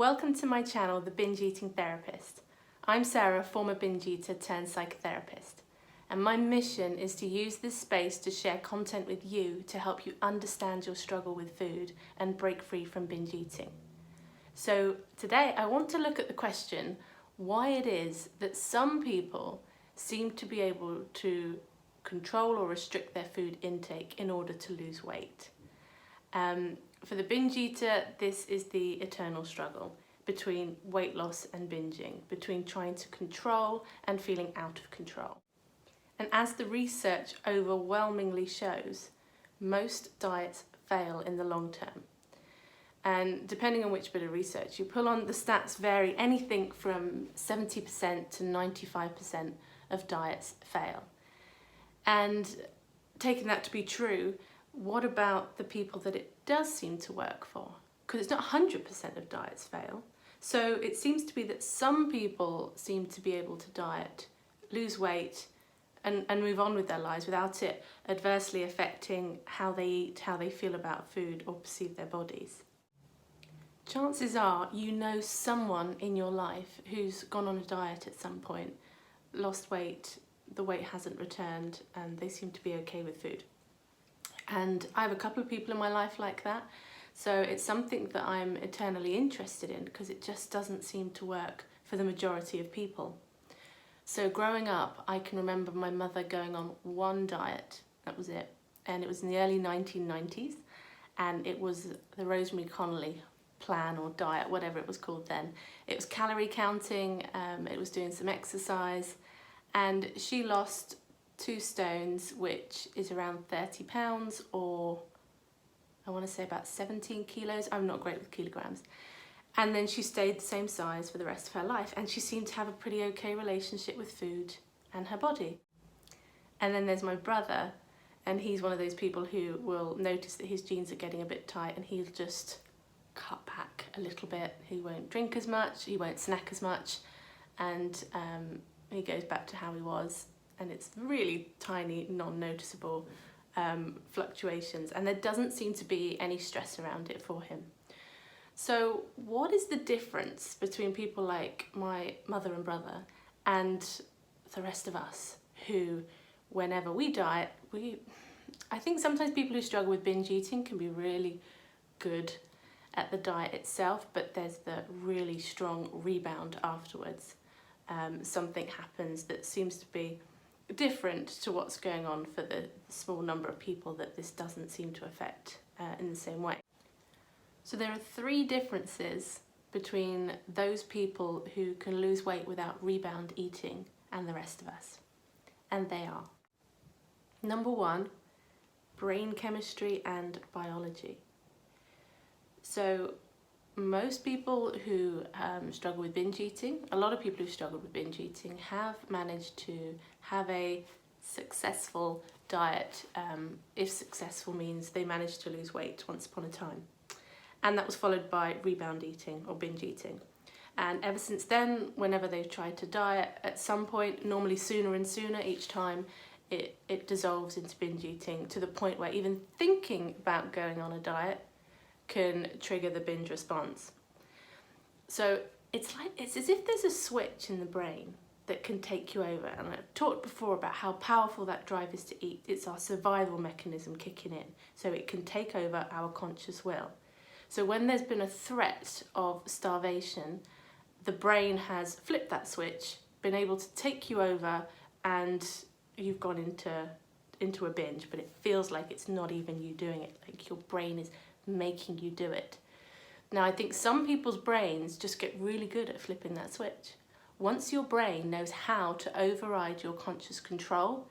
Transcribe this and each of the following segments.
Welcome to my channel, The Binge Eating Therapist. I'm Sarah, former binge eater turned psychotherapist, and my mission is to use this space to share content with you to help you understand your struggle with food and break free from binge eating. So today I want to look at the question why it is that some people seem to be able to control or restrict their food intake in order to lose weight. For the binge eater, this is the eternal struggle between weight loss and binging, between trying to control and feeling out of control. And as the research overwhelmingly shows, most diets fail in the long term. And depending on which bit of research you pull on, the stats vary anything from 70% to 95% of diets fail. And taking that to be true, what about the people that it does seem to work for? Because it's not 100% of diets fail. So it seems to be that some people seem to be able to diet, lose weight, and move on with their lives without it adversely affecting how they eat, how they feel about food, or perceive their bodies. Chances are you know someone in your life who's gone on a diet at some point, lost weight, the weight hasn't returned, and they seem to be okay with food. And I have a couple of people in my life like that, so it's something that I'm eternally interested in because it just doesn't seem to work for the majority of people. So growing up, I can remember my mother going on one diet, that was it, and it was in the early 1990s, and it was the Rosemary Connolly plan or diet, whatever it was called then. It was calorie counting, it was doing some exercise, and she lost 2 stones, which is around 30 pounds, or I want to say about 17 kilos. I'm not great with kilograms. And then she stayed the same size for the rest of her life, and she seemed to have a pretty okay relationship with food and her body. And then there's my brother, and he's one of those people who will notice that his jeans are getting a bit tight and he'll just cut back a little bit. He won't drink as much, he won't snack as much, and he goes back to how he was. And it's really tiny, non-noticeable fluctuations, and there doesn't seem to be any stress around it for him. So what is the difference between people like my mother and brother and the rest of us who, whenever we diet, I think sometimes people who struggle with binge eating can be really good at the diet itself, but there's the really strong rebound afterwards. Something happens that seems to be different to what's going on for the small number of people that this doesn't seem to affect in the same way. So there are 3 differences between those people who can lose weight without rebound eating and the rest of us. And they are: number 1, brain chemistry and biology. So most people who struggle with binge eating, a lot of people who struggle with binge eating have managed to have a successful diet, if successful means they managed to lose weight once upon a time. And that was followed by rebound eating or binge eating. And ever since then, whenever they've tried to diet, at some point, normally sooner and sooner each time, it dissolves into binge eating to the point where even thinking about going on a diet can trigger the binge response. So it's as if there's a switch in the brain that can take you over. And I've talked before about how powerful that drive is to eat. It's our survival mechanism kicking in, so it can take over our conscious will. So when there's been a threat of starvation, the brain has flipped that switch, been able to take you over, and you've gone into a binge, but it feels like it's not even you doing it, like your brain is making you do it. Now, I think some people's brains just get really good at flipping that switch. Once your brain knows how to override your conscious control,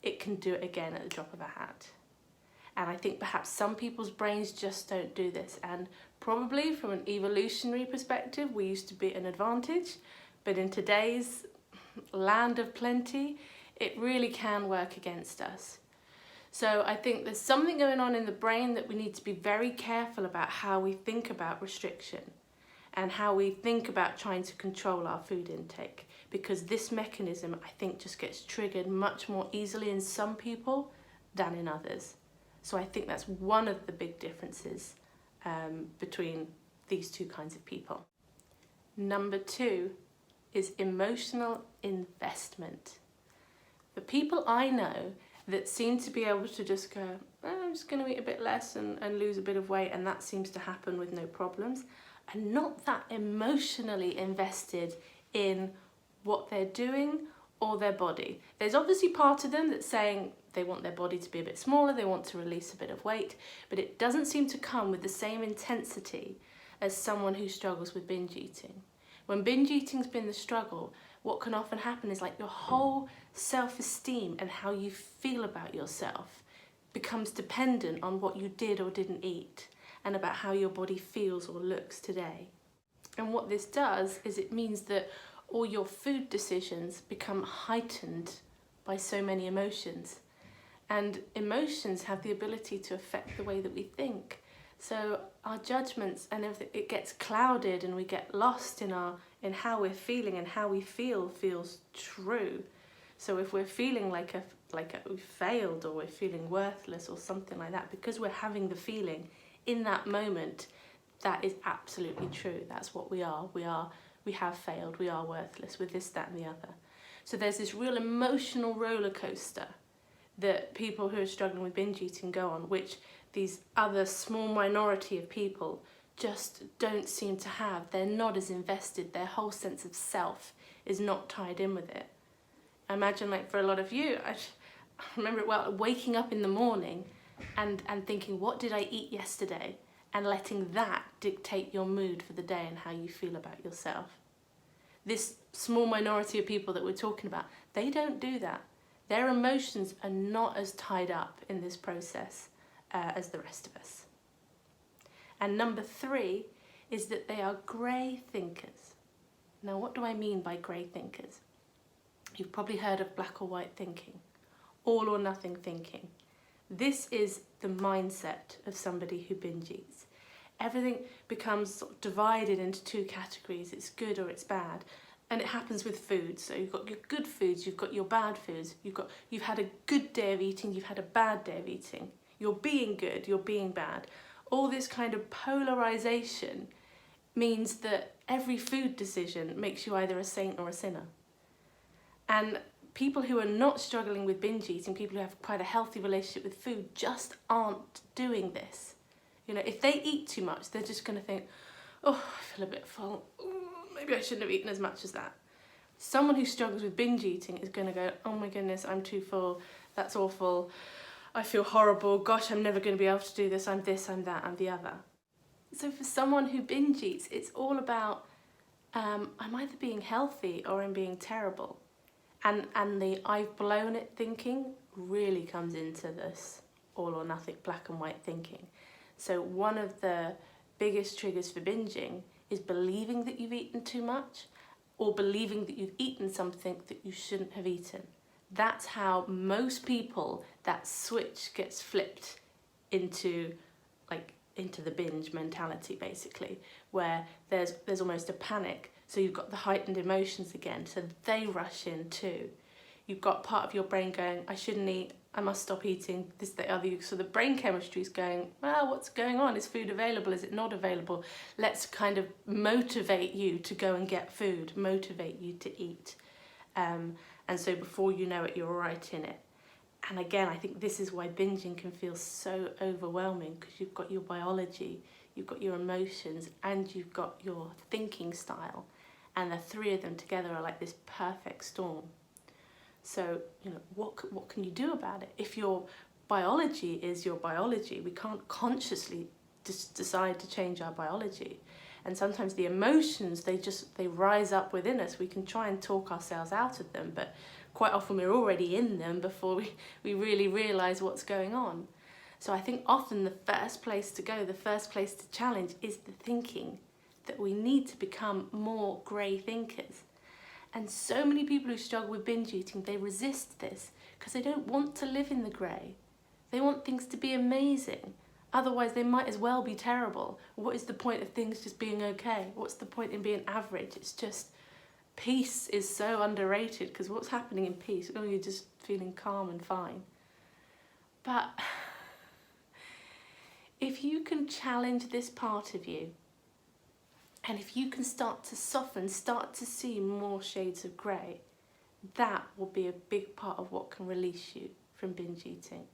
it can do it again at the drop of a hat. And I think perhaps some people's brains just don't do this, and probably from an evolutionary perspective we used to be at an advantage, but in today's land of plenty it really can work against us. So I think there's something going on in the brain that we need to be very careful about how we think about restriction and how we think about trying to control our food intake, because this mechanism, I think, just gets triggered much more easily in some people than in others. So I think that's one of the big differences between these 2 kinds of people. Number 2 is emotional investment. The people I know that seem to be able to just go, I'm just going to eat a bit less and lose a bit of weight, and that seems to happen with no problems, are not that emotionally invested in what they're doing or their body. There's obviously part of them that's saying they want their body to be a bit smaller, they want to release a bit of weight, but it doesn't seem to come with the same intensity as someone who struggles with binge eating. When binge eating's been the struggle, what can often happen is like your whole self-esteem and how you feel about yourself becomes dependent on what you did or didn't eat and about how your body feels or looks today. And what this does is it means that all your food decisions become heightened by so many emotions. And emotions have the ability to affect the way that we think. So our judgments and everything, it gets clouded and we get lost in how we're feeling, and how we feel feels true. So if we're feeling like we failed, or we're feeling worthless or something like that, because we're having the feeling in that moment, that is absolutely true. That's what we are. We have failed. We are worthless with this, that, and the other. So there's this real emotional roller coaster that people who are struggling with binge eating go on, which these other small minority of people just don't seem to have. They're not as invested. Their whole sense of self is not tied in with it. I imagine, like, for a lot of you, I remember it well, waking up in the morning and thinking, what did I eat yesterday? And letting that dictate your mood for the day and how you feel about yourself. This small minority of people that we're talking about, they don't do that. Their emotions are not as tied up in this process as the rest of us. And number 3 is that they are grey thinkers. Now, what do I mean by grey thinkers? You've probably heard of black or white thinking, all or nothing thinking. This is the mindset of somebody who binge eats. Everything becomes sort of divided into 2 categories. It's good or it's bad. And it happens with food. So you've got your good foods, you've got your bad foods, you've had a good day of eating, you've had a bad day of eating. You're being good, you're being bad. All this kind of polarization means that every food decision makes you either a saint or a sinner. And people who are not struggling with binge eating, people who have quite a healthy relationship with food, just aren't doing this. You know, if they eat too much, they're just going to think, oh, I feel a bit full. Ooh, maybe I shouldn't have eaten as much as that. Someone who struggles with binge eating is going to go, oh my goodness, I'm too full. That's awful. I feel horrible. Gosh, I'm never going to be able to do this. I'm this, I'm that, I'm the other. So for someone who binge eats, it's all about, I'm either being healthy or I'm being terrible. And the I've blown it thinking really comes into this all or nothing, black and white thinking. So one of the biggest triggers for binging is believing that you've eaten too much, or believing that you've eaten something that you shouldn't have eaten. That's how most people, that switch gets flipped into the binge mentality, basically, where there's almost a panic. So you've got the heightened emotions again, so they rush in too. You've got part of your brain going, I shouldn't eat, I must stop eating, this, that, other. So the brain chemistry is going, well, what's going on? Is food available? Is it not available? Let's kind of motivate you to go and get food, motivate you to eat. And so before you know it, you're right in it. And again, I think this is why binging can feel so overwhelming, because you've got your biology, you've got your emotions, and you've got your thinking style. And the 3 of them together are like this perfect storm. So, you know, what can you do about it? If your biology is your biology, we can't consciously just decide to change our biology. And sometimes the emotions, they rise up within us. We can try and talk ourselves out of them, but quite often we're already in them before we really realise what's going on. So I think often the first place to go, the first place to challenge is the thinking, that we need to become more grey thinkers. And so many people who struggle with binge eating, they resist this because they don't want to live in the grey. They want things to be amazing. Otherwise, they might as well be terrible. What is the point of things just being okay? What's the point in being average? It's just, peace is so underrated, because what's happening in peace? Oh, you're just feeling calm and fine. But if you can challenge this part of you And if you can start to soften, start to see more shades of grey, that will be a big part of what can release you from binge eating.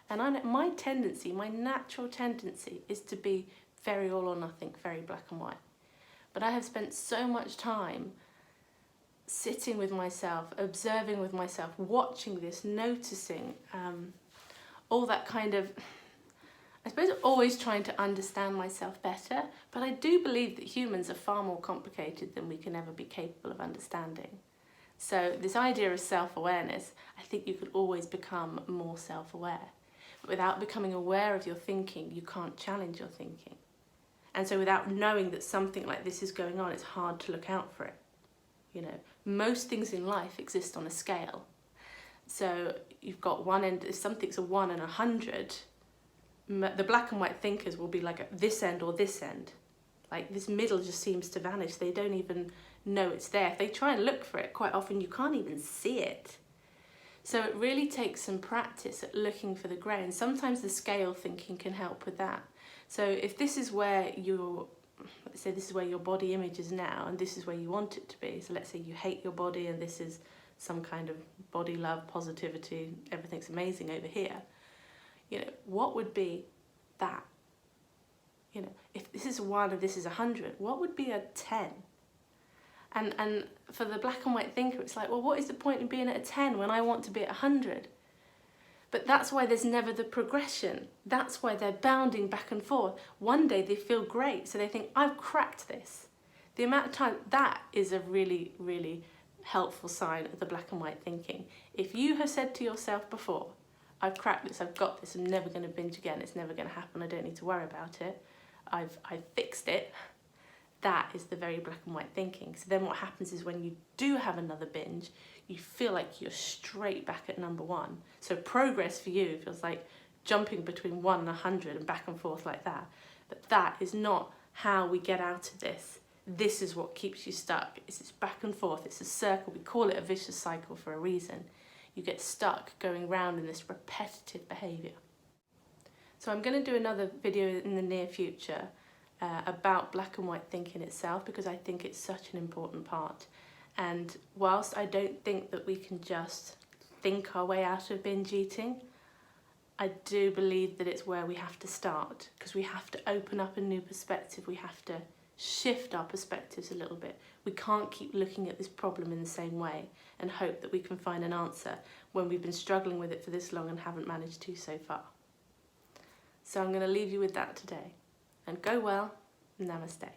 And I know my tendency, my natural tendency, is to be very all or nothing, very black and white. But I have spent so much time sitting with myself, observing with myself, watching this, noticing all that kind of, I suppose, always trying to understand myself better. But I do believe that humans are far more complicated than we can ever be capable of understanding. So this idea of self-awareness, I think you could always become more self-aware. But without becoming aware of your thinking, you can't challenge your thinking. And so without knowing that something like this is going on, it's hard to look out for it. You know, most things in life exist on a scale. So you've got one end, if something's a 1 and 100, the black and white thinkers will be like at this end or this end. Like this middle just seems to vanish. They don't even know it's there. If they try and look for it, quite often you can't even see it. So it really takes some practice at looking for the grey, and sometimes the scale thinking can help with that. So if this is where let's say this is where your body image is now, and this is where you want it to be. So let's say you hate your body and this is some kind of body love, positivity, everything's amazing over here. You know, what would be that? You know, if this is 1 and this is 100, what would be a 10? And for the black and white thinker, it's like, well, what is the point in being at a 10 when I want to be at 100? But that's why there's never the progression. That's why they're bounding back and forth. One day they feel great, so they think, I've cracked this. The amount of time, that is a really, really helpful sign of the black and white thinking. If you have said to yourself before, I've cracked this, I've got this, I'm never going to binge again, it's never going to happen, I don't need to worry about it, I've fixed it, that is the very black and white thinking. So then what happens is when you do have another binge, you feel like you're straight back at number 1. So progress for you feels like jumping between 1 and 100 and back and forth like that. But that is not how we get out of this. This is what keeps you stuck. It's this back and forth, it's a circle. We call it a vicious cycle for a reason. You get stuck going round in this repetitive behaviour. So I'm going to do another video in the near future about black and white thinking itself, because I think it's such an important part. And whilst I don't think that we can just think our way out of binge eating, I do believe that it's where we have to start, because we have to open up a new perspective. We have to shift our perspectives a little bit. We can't keep looking at this problem in the same way and hope that we can find an answer when we've been struggling with it for this long and haven't managed to so far. So I'm going to leave you with that today. And go well. Namaste.